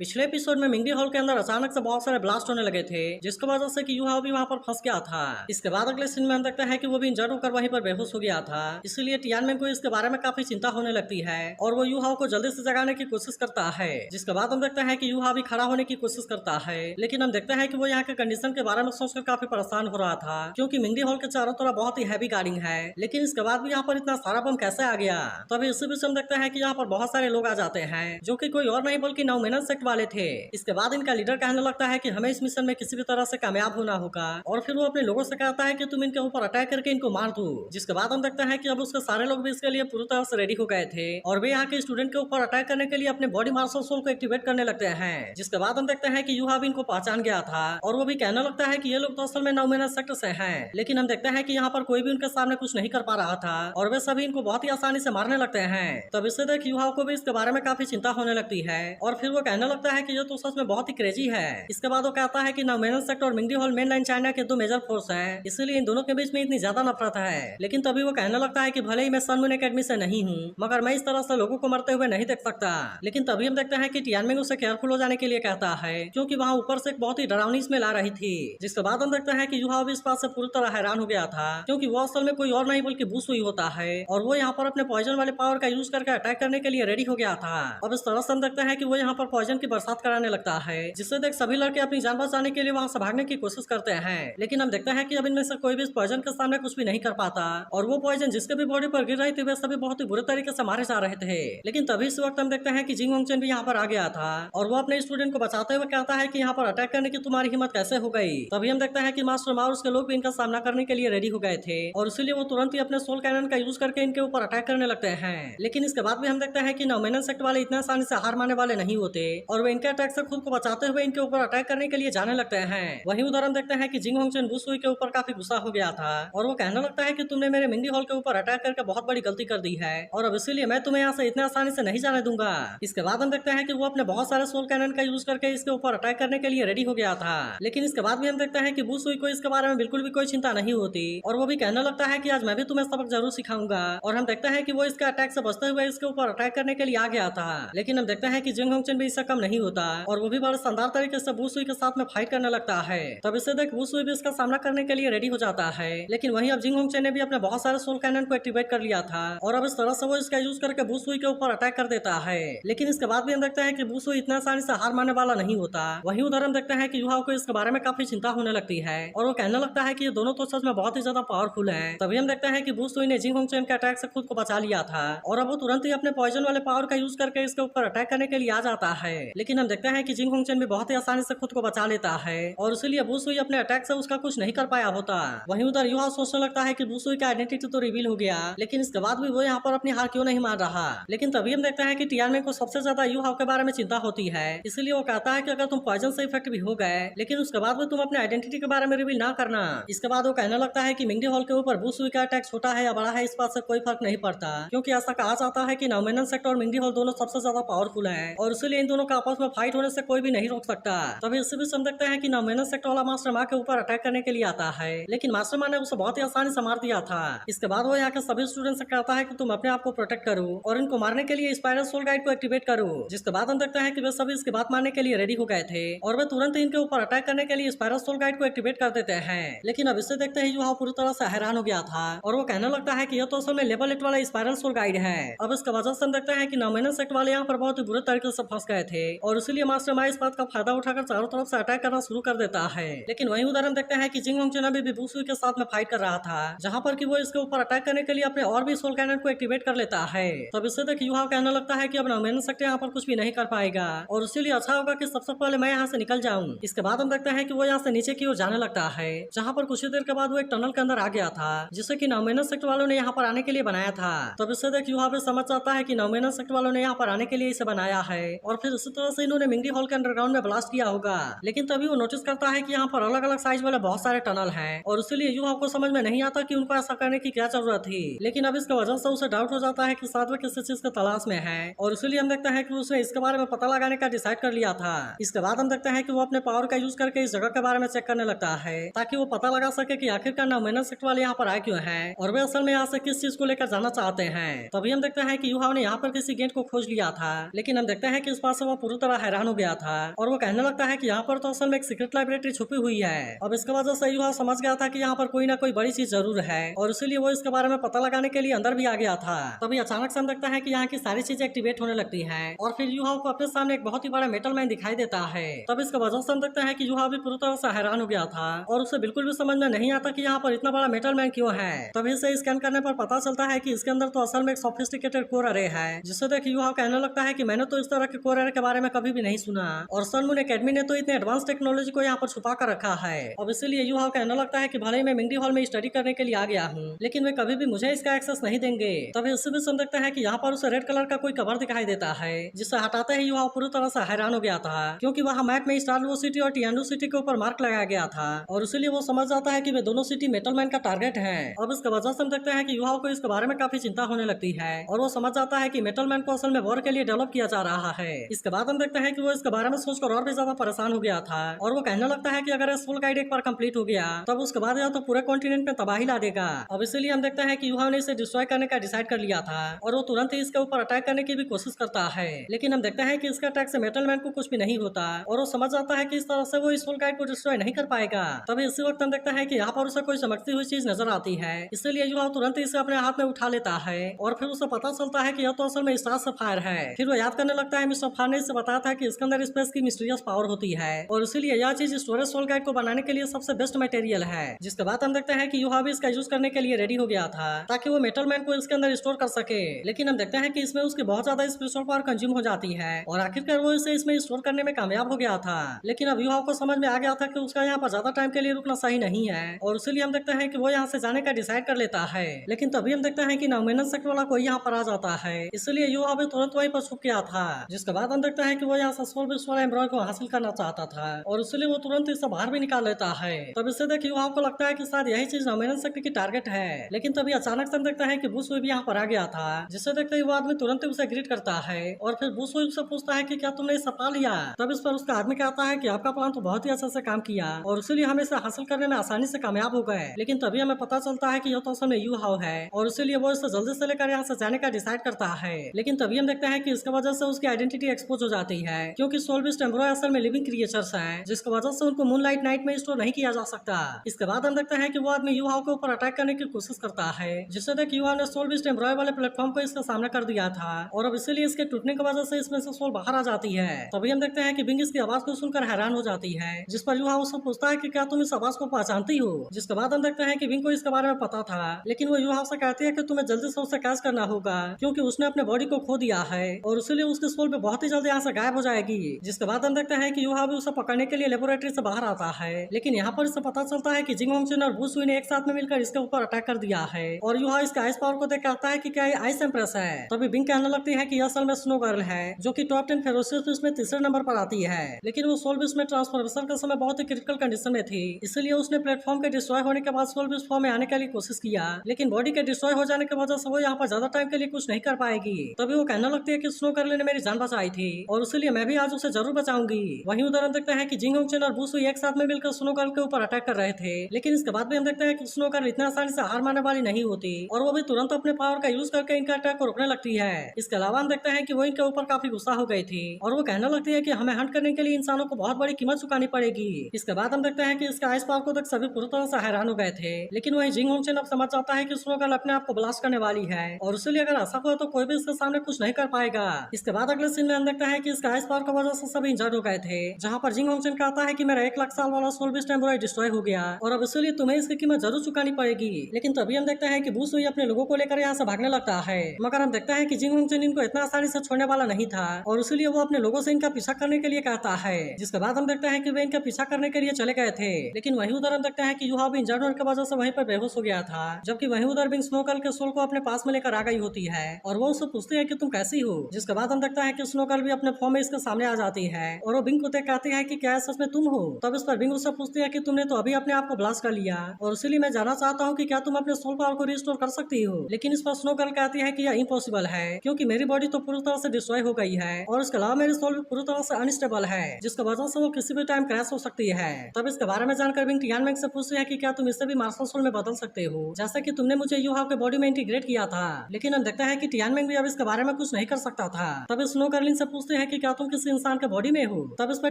पिछले एपिसोड में मिंगडी हॉल के अंदर अचानक से बहुत सारे ब्लास्ट होने लगे थे, जिसकी वजह से कि यूहा भी वहां पर फंस गया था। इसके बाद अगले सीन में हम देखते हैं कि वो भी इंजर्ड होकर वहीं पर बेहोश हो गया था। इसलिए टियानमेन को इसके बारे में काफी चिंता होने लगती है और वो यूहा को जल्दी से जगाने की कोशिश करता है। जिसके बाद हम देखते हैं कि यूहा भी खड़ा होने की कोशिश करता है, लेकिन हम देखते हैं कि वो यहाँ के कंडीशन के बारे में सोचकर काफी परेशान हो रहा था, क्योंकि मिंगडी हॉल के चारों तरफ बहुत ही हैवी गार्डिंग है। लेकिन इसके बाद भी यहाँ पर इतना सारा बम कैसे आ गया। तभी इसी बीच हम देखते हैं कि यहाँ पर बहुत सारे लोग आ जाते हैं, जो कि कोई और नहीं बल्कि नौमेनन सेक्ट वाले थे। इसके बाद इनका लीडर कहने लगता है कि हमें इस मिशन में किसी भी तरह से कामयाब होना होगा, और फिर वो अपने लोगों से कहता है कि तुम इनके ऊपर अटैक करके इनको मार दो। जिसके बाद हम देखते हैं कि अब उसके सारे लोग भी इसके लिए पूरी तरह से रेडी हो गए थे, और वे यहाँ के स्टूडेंट के ऊपर अटैक करने के लिए अपने बॉडी मार्शल सोल को एक्टिवेट करने लगते हैं। जिसके बाद हम देखते हैं कि यूहा भी इनको पहचान गया था, और वो भी कहने लगता है कि ये लोग तो असल में नौमेनन सेक्ट से हैं। लेकिन हम देखते हैं कि यहाँ पर कोई भी उनके सामने कुछ नहीं कर पा रहा था, और वे सभी इनको बहुत ही आसानी से मारने लगते हैं। तब इससे देख यूहा को भी इसके बारे में काफी चिंता होने लगती है, और फिर वो कहने लगता है कि ये तो सच में बहुत ही क्रेजी है। इसके बाद वो कहता है कि नौमेनन सेक्ट और मिंगडी हॉल मेन लाइन चाइना के दो मेजर फोर्स हैं, इसलिए इन दोनों के बीच में इतनी ज्यादा नफरत है। लेकिन तभी वो कहने लगता है कि भले ही मैं सन मून एकेडमी से नहीं हूँ, मगर मैं इस तरह से लोगों को मरते हुए नहीं देख सकता। लेकिन तभी हम देखते हैं कि टियानमेन उसे केयरफुल हो जाने के लिए कहता है, क्योंकि वहाँ ऊपर से एक बहुत ही डरावनी स्मेल आ रही थी। जिसके बाद हम देखते हैं कि यूहा भी इस बात से पूरी तरह हैरान हो गया था, क्योंकि वो असल में कोई और नहीं बल्कि बुसुई होता है, और वो यहाँ पर अपने पॉइजन वाले पावर का यूज करके अटैक करने के लिए रेडी हो गया था। अब इस तरह से हम देखते हैं कि वो यहाँ पर पॉइजन की बरसात कराने लगता है, जिससे देख सभी लड़के अपनी जान बचाने के लिए वहाँ से भागने की कोशिश करते हैं। लेकिन हम देखते हैं कि अब इनमें से कोई भी इस पॉइजन के सामने कुछ भी नहीं कर पाता, और वो पॉइजन जिसके भी बॉडी पर गिर रही थी वे सभी बहुत ही बुरे तरीके से मारे जा रहे थे। लेकिन तभी इस वक्त हम देखते हैं कि जिंग होंगचन भी यहाँ पर आ गया था, और वो अपने स्टूडेंट को बचाते हुए कहता है कि यहाँ पर अटैक करने की तुम्हारी हिम्मत कैसे हो गई। तभी हम देखते हैं कि मास्टर मा और उसके लोग भी इनका सामना करने के लिए रेडी हो गए थे, और इसीलिए वो तुरंत ही अपने सोल कैनन का यूज करके इनके ऊपर अटैक करने लगते हैं। लेकिन इसके बाद भी हम देखते हैं कि नौमेनन सेक्ट वाले इतना आसानी से हार मानने वाले नहीं होते, और वो इनके अटैक से खुद को बचाते हुए इनके ऊपर अटैक करने के लिए जाने लगते हैं। वहीं उधर हम देखते हैं कि जिंग होंगचन बुसुई के ऊपर काफी गुस्सा हो गया था, और वो कहने लगता है कि तुमने मेरे मिंगडी हॉल के ऊपर अटैक करके बहुत बड़ी गलती कर दी है, और अब इसीलिए मैं तुम्हें यहाँ से इतने आसानी से नहीं जाने दूंगा। इसके बाद हम देखते हैं कि वो अपने बहुत सारे सोल कैनन का यूज करके इसके ऊपर अटैक करने के लिए रेडी हो गया था। लेकिन इसके बाद भी हम देखते हैं कि बुसुई को इसके बारे में बिल्कुल भी कोई चिंता नहीं होती, और वो भी कहने लगता है कि आज मैं भी तुम्हें सबक जरूर सिखाऊंगा। और हम देखते हैं कि वो इसके अटैक से बचते हुए इसके ऊपर अटैक करने के लिए आ गया था। लेकिन हम देखते हैं कि जिंग होंगचन भी इससे कम नहीं होता, और वो भी बड़े शानदार तरीके से बुसुई के साथ में फाइट करने लगता है। तब इसे देख बुसुई भी इसका सामना करने के लिए रेडी हो जाता है। लेकिन वहीं अब जिंग होंगचन ने भी अपने बहुत सारे सोल कैनन को एक्टिवेट कर लिया था, और अब इस तरह से वो इसका यूज करके बुसुई के ऊपर अटैक कर देता है। लेकिन इसके बाद भी हम देखते हैं कि बुसुई इतना आसानी से हार मानने वाला नहीं होता। वहीं उधर हम देखते हैं कि यूहा को इसके बारे में काफी चिंता होने लगती है, और वो कहने लगता है कि ये दोनों तो सच में बहुत ही ज्यादा पावरफुल हैं। तभी हम देखते हैं कि बुसुई ने जिंग होंगचन के अटैक से खुद को बचा लिया था, और अब वो तुरंत ही अपने पॉइजन वाले पावर का यूज करके इसके ऊपर अटैक करने के लिए आ जाता है। लेकिन हम देखते हैं कि जिंग होंगचन भी बहुत ही आसानी से खुद को बचा लेता है, और इसीलिए बुसुई अपने अटैक से उसका कुछ नहीं कर पाया होता। वहीं उधर यूहा सोचने लगता है कि बुसुई का आइडेंटिटी तो रिवील हो गया, लेकिन इसके बाद भी वो यहाँ पर अपनी हार क्यों नहीं मान रहा। लेकिन तभी हम देखते हैं कि टियानमेन को सबसे ज्यादा यूहा के बारे में चिंता होती है, इसलिए वो कहता है कि अगर तुम पॉइजन से इफेक्ट भी हो गए, लेकिन उसके बाद भी तुम अपने आइडेंटिटी के बारे में रिवील ना करना। इसके बाद वो कहने लगता है कि मिंगडी हॉल के ऊपर बुसुई का अटैक छोटा है या बड़ा है इस बात से कोई फर्क नहीं पड़ता, क्योंकि ऐसा कहा जाता है कि नौमेनन सेक्ट और मिंगडी हॉल दोनों सबसे ज्यादा पावरफुल है, और इसीलिए इन दोनों का आपस में फाइट होने से कोई भी नहीं रोक सकता। तभी इसी भी हम देखते हैं कि नौमेनन सेक्ट वाला मास्टर मा के ऊपर अटैक करने के लिए आता है, लेकिन मास्टर मा ने उसे बहुत ही आसानी से मार दिया था। इसके बाद वो यहाँ के सभी स्टूडेंट से कहता है कि तुम अपने आप को प्रोटेक्ट करो, और इनको मारने के लिए स्पाइरल सोल गाइड को एक्टिवेट करो। जिसके बाद हम देखते हैं कि वे सभी इसकी बात मानने के लिए रेडी हो गए थे, और वे तुरंत ही इनके ऊपर अटैक करने के लिए स्पाइरल सोल गाइड को एक्टिवेट कर देते हैं। लेकिन अब इससे देखते ही यूहा पूरी तरह से हैरान हो गया था, और वो कहने लगता है कि यह तो असल में लेवल 8 वाला स्पाइरल सोल गाइड है। अब इसका वजह से हम देखते हैं कि नौमेनन सेक्ट वाले यहाँ पर बहुत ही बुरे तरीके से फंस गए थे, और इसीलिए मास्टर मा इस बात का फायदा उठाकर चारों तरफ से अटैक करना शुरू कर देता है। लेकिन वहीं उधर हम देखते हैं कि जिंग होंगचन अभी भी बुसुई के साथ में फाइट कर रहा था, जहाँ पर कि वो इसके ऊपर अटैक करने के लिए अपने और भी सोल कैनन को एक्टिवेट कर लेता है। तब इससे देख यूहा कहने लगता है कि अब नौमेनन सेक्ट यहाँ पर कुछ भी नहीं कर पाएगा, और इसीलिए अच्छा होगा कि सबसे पहले मैं यहाँ से निकल जाऊँ। इसके बाद हम देखते हैं कि वो यहाँ से नीचे की ओर जाने लगता है, जहाँ पर कुछ ही देर के बाद वो एक टनल के अंदर आ गया था, जिसे कि नौमेनन सेक्ट वालों ने यहाँ पर आने के लिए बनाया था। तब इससे देख यूहा भी समझ जाता है कि नौमेनन सेक्ट वालों ने यहाँ पर आने के लिए इसे बनाया है, और फिर इसी तरह से इन्होंने मिंगडी हॉल के अंडरग्राउंड में ब्लास्ट किया होगा। लेकिन तभी वो नोटिस करता है कि यहाँ पर अलग अलग साइज वाले बहुत सारे टनल हैं, और इसीलिए यूहा को समझ में नहीं आता कि उनको ऐसा करने की क्या जरूरत थी। लेकिन अब इसके वजह से उसे डाउट हो जाता है कि शायद वो किसी चीज की तलाश में है, और इसीलिए हम देखते हैं कि उसने इसके बारे में पता लगाने का डिसाइड कर लिया था। इसके बाद हम देखते हैं कि वो अपने पावर का यूज करके इस जगह के बारे में चेक करने लगता है, ताकि वो पता लगा सके कि आखिरकार नौमेनन सेक्ट वाले यहाँ पर आए क्यों हैं, और वे असल में यहाँ से किस चीज को लेकर जाना चाहते हैं। तभी हम देखते हैं कि यूहा ने यहाँ पर किसी गेट को खोज लिया था, लेकिन हम देखते हैं कि इस बात से वो पूरी तरह हैरान हो गया था और वो कहने लगता है कि यहाँ पर तो असल में एक सीक्रेट लाइब्रेरी छुपी हुई है। अब इसके वजह से युहा समझ गया था कि यहाँ पर कोई ना कोई बड़ी चीज जरूर है और इसीलिए वो इसके बारे में पता लगाने के लिए अंदर भी आ गया था। तभी अचानक से हम देखता है कि यहाँ की सारी चीजें एक्टिवेट होने लगती है और फिर युहा को अपने सामने एक बहुत ही बड़ा मेटल मैन दिखाई देता है। तब इसके वजह से हम देखते हैं कि युहा भी पूरी तरह से हैरान हो गया था और उसे बिल्कुल भी समझ में नहीं आता कि यहाँ पर इतना बड़ा मेटल मैन क्यों है। तभी से स्कैन करने पर पता चलता है कि इसके अंदर तो असल में एक सोफिस्टिकेटेड कोर अरे है, जिससे देख युहा कहने लगता है कि मैंने तो इस तरह के कोर अरे के बारे में कभी भी नहीं सुना और सन मून एकेडमी ने तो इतने एडवांस टेक्नोलॉजी को यहाँ पर छुपा कर रखा है। अब इसीलिए युहा कहने लगता है कि भले ही मैं मिंगडी हॉल में स्टडी करने के लिए आ गया हूँ, लेकिन वे कभी भी मुझे इसका एक्सेस नहीं देंगे। तभी इसी भी सुन देखता है कि यहाँ पर उसे रेड कलर का कोई कवर दिखाई देता है, जिसे हटाते ही युहा पूरी तरह से हैरान हो गया था क्योंकि वहाँ मैप में स्टार वो सिटी और टियानो सिटी के ऊपर मार्क लगाया गया था और इसीलिए वो समझ जाता है कि वे दोनों सिटी मेटल मैन का टारगेट है। अब इसके वजह से हम देखते हैं कि युहा को इसके बारे में काफी चिंता होने लगती है और वो समझ जाता है कि मेटल मैन को असल में वॉर के लिए डेवलप किया जा रहा है। इसके बाद हम देखते हैं कि वो इसके बारे में सोचकर और भी ज्यादा परेशान हो गया था और वो कहने लगता है कि अगर सोल गाइड एक बार कंप्लीट हो गया तब उसके बाद या तो पूरे कॉन्टिनेंट में तबाही ला देगा। अब इसीलिए हम देखते हैं कि युहा ने इसे डिस्ट्रॉय करने का डिसाइड कर लिया था और वो तुरंत ही इसके ऊपर अटैक करने की भी कोशिश करता है, लेकिन हम देखते हैं कि इसके अटैक से मेटल मैन को कुछ भी नहीं होता और वो समझ जाता है कि इस तरह से वो इस सोल गाइड को डिस्ट्रॉय नहीं कर पाएगा। तभी इसी वक्त हम देखते हैं कि यहाँ पर उसे कोई चमकती हुई चीज नजर आती है, इसलिए युवा तुरंत इसे अपने हाथ में उठा लेता है और फिर उसे पता चलता है कि यह तो असल में स्टार सफायर है। फिर वो याद करने लगता है मिस्टर फार ने इससे बताया था कि इसके अंदर स्पेस की मिस्टीरियस पावर होती है और इसीलिए यह चीज स्टोरेज सोल गाइड को बनाने के लिए सबसे बेस्ट मटेरियल है। जिसके बाद हम देखते हैं कि युहा भी इसका यूज करने के लिए रेडी हो गया था ताकि वो मेटल मैन को इसके अंदर स्टोर कर सके, लेकिन हम देखते हैं कि इसमें उसकी बहुत ज्यादा स्पेशल पावर कंज्यूम हो जाती है और आखिरकार वो इसे इसमें स्टोर करने में कामयाब हो गया था। लेकिन अब युवा को समझ में आ गया था कि उसका यहाँ पर ज्यादा टाइम के लिए रुकना सही नहीं है और इसीलिए हम देखते हैं कि वो यहाँ से जाने का डिसाइड कर लेता है। लेकिन तभी हम देखते हैं कि नवमेनन सेक्ट वाला कोई यहाँ पर आ जाता है, इसलिए युवा भी तुरंत वहीं पर छुप गया था। जिसके बाद हम देखते हैं कि वो यहाँ से सोल विश्व वाला एम्ब्रॉय को हासिल करना चाहता था और इसलिए वो तुरंत इसे बाहर भी निकाल लेता है। तब इससे देख युवा को लगता है कि शायद यही चीज नवमेनन सेक्ट की टारगेट है, लेकिन तभी अचानक से हम देखते हैं कि बुश भी यहाँ पर आ गया था, जिससे देखते ही वो आदमी तुरंत ही उसे ग्रीट करता है और फिर बुश उससे पूछता है कि क्या तुमने इसे पा लिया। तब इस पर उसका आदमी कहता है कि आपका प्लान तो बहुत ही अच्छे से काम किया और इसीलिए हम इसे हासिल करने में आसानी से कामयाब हो गए, लेकिन तभी हमें पता चलता है कि यह तो असल में यू हाउ है और इसीलिए वो इसे जल्दी से लेकर यहाँ से जाने का डिसाइड करता है। लेकिन तभी हम देखते हैं कि इसकी वजह से उसकी आइडेंटिटी एक्सपोज हो जाती है क्योंकि सोल बिस्ट एम्ब्रॉय असल में लिविंग क्रिएचर्स हैं, जिसकी वजह से उनको मूनलाइट नाइट में स्टोर नहीं किया जा सकता। इसके बाद हम देखते हैं कि वो आदमी यू हाउ के ऊपर अटैक करने की कोशिश करता है, जिससे देख यू हाउ ने सोल बिस्ट एम्ब्रॉय वाले प्लेटफॉर्म को इसका सामना कर दिया था और अब इसीलिए इसके टूटने की वजह से इसमें से सोल बाहर आ जाती है। तभी हम देखते हैं कि बिंग इसकी आवाज को सुनकर हैरान हो जाती है, जिस पर यू हाउ उससे पूछता है कि क्या तुम इस आवाज को पहचानती हो। जिसके बाद हम देखते हैं कि बिंग को इसके बारे में पता था, लेकिन वो यू हाउ से कहती है कि तुम्हें जल्दी से उसे कैच करना होगा क्योंकि उसने अपने बॉडी को खो दिया है और इसीलिए उसकी सोल भी बहुत ही जल्दी यहाँ से गायब हो जाएगी। जिसके बाद हम देखते हैं कि यू हाउ भी उसे पकड़ने के लिए लेबोरेटरी से बाहर आता है, लेकिन यहाँ पर इसे पता चलता है कि जिंग होंगचुन और वू सुई ने एक साथ में मिलकर इसके ऊपर अटैक कर दिया है और यू हाउ इसके आइस पावर को देख कहता है कि क्या ये आइस एम्प्रेस है। तभी बिंग कहने लगती है कि असल में स्नो गर्ल है जो कि टॉप 10 फेरोसियस बीस्ट में तीसरे नंबर पर आती है, लेकिन वो सोल बीस्ट में ट्रांसफॉर्मेशन के समय बहुत ही क्रिटिकल कंडीशन में थी, इसलिए उसने प्लेटफॉर्म के डिस्ट्रॉय होने के बाद सोल बीस्ट फॉर्म में आने के लिए कोशिश किया, लेकिन बॉडी के डिस्ट्रॉय हो जाने की वजह से वो यहाँ पर ज्यादा टाइम के लिए कुछ नहीं कर पाएगी। तभी वो कहने लगती है कि स्नो गर्ल ने मेरी जान बचाई थी और इसलिए मैं भी आज उसे जरूर बचाऊंगी। वहीं उधर हम देखते हैं कि जिंग होंगचुन और वू सुई एक साथ में मिलकर स्नो गर्ल के ऊपर अटैक कर रहे थे, लेकिन इसके बाद भी हम देखते हैं कि स्नो गर्ल इतना आसानी से हार मारने वाली नहीं होती और वो भी तुरंत अपने पावर का यूज करके इनका अटैक को रोकने लगती है। इसके अलावा हम देखते हैं कि वो इनके ऊपर काफी गुस्सा हो गई थी और वो कहने लगती है कि हमें हंट करने के लिए इंसानों को बहुत बड़ी कीमत चुकानी पड़ेगी। इसके बाद हम देखते हैं कि इसका आइस पावर को देख सभी पूरी तरह से हैरान हो गए थे, लेकिन वही जिंग होंगचुन अब समझ जाता है कि स्नो गर्ल अपने आप को ब्लास्ट करने वाली है और इसलिए अगर ऐसा हुआ तो कोई भी इसके सामने कुछ नहीं कर पाएगा। इसके बाद अगले सीन में हम देखते हैं कि इसका आइस पावर की वजह से सभी इंजर्ड हो गए थे, जहाँ पर जिंग होंगचुन कहता है कि मेरा 1 लाख साल वाला सोल बीस्ट एम्ब्रॉय डिस्ट्रॉय हो गया और अब इसलिए तुम्हें इसकी कीमत जरूर चुकानी पड़ेगी। लेकिन तभी हम देखते हैं कि वू सुई अपने लोगों को लेकर यहाँ से भागने लगता है, मगर हम देखते हैं कि जिंग होंगचुन इनको इतना आसानी से छोड़ने वाला नहीं था और इसीलिए वो अपने लोगों से इनका पीछा करने के लिए कहता है। जिसके बाद हम देखते हैं कि वे इनका पीछा करने के लिए चले गए थे, लेकिन वहीं उधर हम देखते हैं कि यू हाउ भी इंजर्ड होने की वजह से वहीं पर बेहोश हो गया था, जबकि वहीं उधर बिंग स्नो गर्ल के सोल को अपने पास में लेकर आ गई होती है और वो उससे पूछती है कि तुम कैसी हो। जिसके बाद हम देखते हैं कि स्नो गर्ल भी अपने फॉर्म में इसके सामने आ जाती है और वो बिंग को देख कहती है कि क्या सच में तुम हो। तब इस पर बिंग उससे पूछती है कि तुमने तो अभी अपने आप को ब्लास्ट कर लिया और इसीलिए मैं जानना चाहता हूँ कि क्या तुम अपने सोल पावर को रिस्टोर कर सकती हो। लेकिन इस पर स्नो गर्ल कहती है कि यह इम्पॉसिबल है क्योंकि मेरी बॉडी तो पूरी तरह से डिस्ट्रॉय हो गई है और इसके अलावा मेरी सोल भी पूरी तरह से अनस्टेबल है, जिसकी वजह से वो किसी भी टाइम क्रैश हो सकती है। तब इसके बारे में जानकर बिंग टियानमेंग से पूछती है कि क्या तुम इससे भी मार्शल सोल में बदल सकते हो जैसे कि तुमने मुझे यू हाउ के बॉडी में इंटीग्रेट किया था। लेकिन हम देखते हैं कि टियानमेंग भी अब इसके बारे में कुछ नहीं कर सकता था। तब स्नो गर्ल से पूछती पूछते हैं कि क्या तुम किसी इंसान के बॉडी में हो। तब इस पर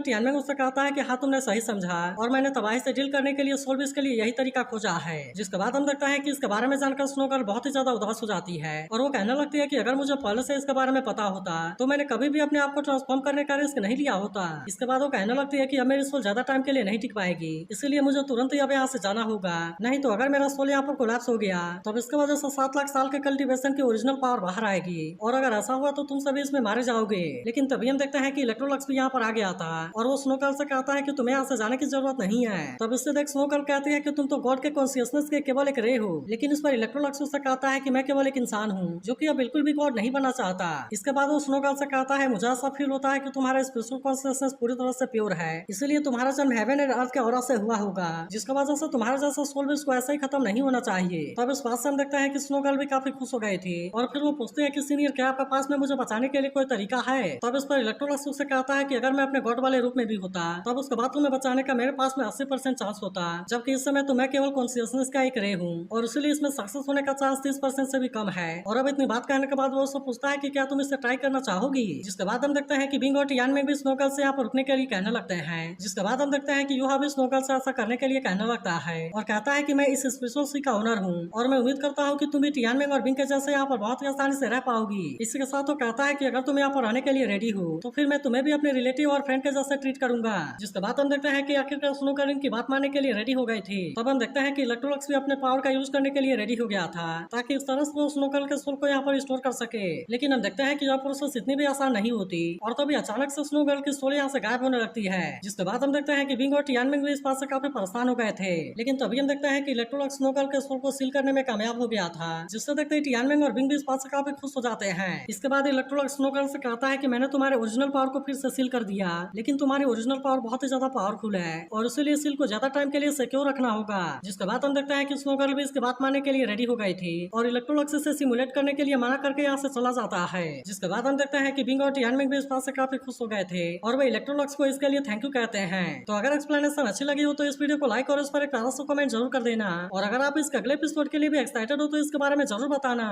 टियानमेंग उससे कहता है कि हाँ तुमने सही समझा और मैंने तबाही से डील करने के लिए सोल्विस के लिए यही तरीका खोजा है। जिसके बाद हम देखते हैं कि इसके बारे में जानकर स्नो गर्ल बहुत ही ज्यादा उदास हो जाती है और वो कहने लगती है कि अगर मुझे पहले से इसके बारे में पता होता तो मैंने कभी भी अपने आप को ट्रांसफॉर्म करने का रिस्क नहीं लिया होता। इसके बाद वो कहने लगती है कि अब मेरी सोल ज्यादा टाइम के लिए नहीं टिक पाएगी, इसीलिए मुझे तुरंत ही अब यहाँ से जाना होगा, नहीं तो अगर मेरा सोल यहाँ पर कोलैप्स हो गया तब इसके वजह से 7 लाख साल के कल्टीवेशन की ओरिजिनल पावर बाहर आएगी और अगर ऐसा हुआ तो तुम सभी इसमें मारे जाओगे। लेकिन तभी हम देखते हैं कि इलेक्ट्रोलक्स भी यहाँ पर आ गया था और वो स्नो गर्ल से कहता है कि तुम्हें यहाँ से जाने की जरूरत नहीं है। तब इससे देख स्नो गर्ल कहती है कि तुम तो गॉड के कॉन्शियसनेस के केवल एक रे हो, लेकिन इस पर इलेक्ट्रोलक्स उससे कहता है कि मैं केवल एक इंसान हूँ जो कि अब बिल्कुल भी गॉड नहीं बनना चाहता। इसके बाद वो स्नो गर्ल से कहता है मुझे ऐसा फील होता है कि तुम्हारा स्पिरिचुअल कॉन्शियसनेस पूरी तरह से प्योर है, इसलिए तुम्हारा जन्म हेवन एंड अर्थ के ऑरा से हुआ होगा, जिसकी वजह से तुम्हारा जैसा सोल भी इसको ऐसा ही खत्म नहीं होना चाहिए। तब इस बात से हम देखते हैं कि स्नो गर्ल भी काफी खुश हो गई थी और फिर वो पूछते हैं कि सीनियर क्या आपके पास में मुझे बचाने के लिए कोई तरीका है। तब इस पर इलेक्ट्रोलक्स उससे कहता है कि अगर मैं अपने गॉड वाले रूप में भी होता तब उसके बाद तुम्हें बचाने का मेरे पास में 80% चांस होता, जबकि इस समय तो मैं केवल कॉन्शियसनेस का एक रे हूँ और इसलिए इसमें सक्सेस होने का चांस 30% से भी कम है। और अब इतनी बात कहने के बाद वो उससे पूछता है कि क्या तुम इसे ट्राई करना चाहोगी। जिसके बाद हम देखते हैं कि बिंग और टियानमेंग भी स्नो गर्ल से यहाँ पर रुकने के लिए कहने लगते हैं। जिसके बाद हम देखते हैं कि यूहा भी स्नो गर्ल से ऐसा करने के लिए कहने लगता है और कहता है कि मैं इस स्पेशल सी का ओनर हूँ और मैं उम्मीद करता हूँ कि तुम भी टियानमेंग और बिंग के जैसे यहाँ पर बहुत ही आसानी से रह पाओगी। इसी के साथ वो कहता है कि अगर तुम यहाँ पर आने के लिए रेडी हो तो फिर मैं तुम्हें भी अपने रिलेटिव और फ्रेंड के जैसे ट्रीट करूंगा। जिसके बाद हम देखते हैं कि आखिरकार स्नो गर्ल इनकी बात मानने के लिए रेडी हो गई थी। तब हम देखते हैं कि इलेक्ट्रोलक्स भी अपने पावर का यूज करने के लिए रेडी हो गया था ताकि इस तरह से वो स्नो गर्ल के सोल को यहाँ पर स्टोर कर सके। लेकिन हम देखते हैं कि यह प्रोसेस इतनी भी आसान नहीं होती और तभी अचानक से स्नो गर्ल की सोल यहाँ से गायब होने लगती है। जिसके बाद हम देखते हैं कि बिंग और टियानमेंग भी इस बात से काफी परेशान हो गए थे। लेकिन तभी हम देखते हैं कि इलेक्ट्रोलक्स स्नो गर्ल के सोल को सील करने में कामयाब हो गया था, जिससे देखते ही टियानमेंग और बिंग भी इस बात से काफी खुश हो जाते हैं। इसके बाद इलेक्ट्रोलक्स स्नो गर्ल से कहता है कि मैंने तुम्हारे ओरिजिनल पावर को फिर से सील कर दिया, लेकिन तुम्हारी ओरिजिनल पावर बहुत ही ज्यादा पावरफुल है और इसीलिए सील को ज्यादा टाइम के लिए सिक्योर रखना होगा। जिसके बाद हम देखते हैं कि स्नो गर्ल भी इसकी बात मानने के लिए रेडी हो गई थी और इलेक्ट्रोलक्स इसे सिमुलेट करने के लिए मना करके यहाँ से चला जाता है। जिसके बाद हम देखते हैं कि बिंग और टियानमेंग भी इस बात से काफी खुश हो गए थे और वे इलेक्ट्रोलक्स को इसके लिए थैंक यू कहते हैं। तो अगर एक्सप्लेनेशन अच्छी लगी हो तो इस वीडियो को लाइक और इस पर एक प्यारा सा कमेंट जरूर कर देना और अगर आप इसके अगले एपिसोड के लिए भी एक्साइटेड हो तो इसके बारे में जरूर बताना।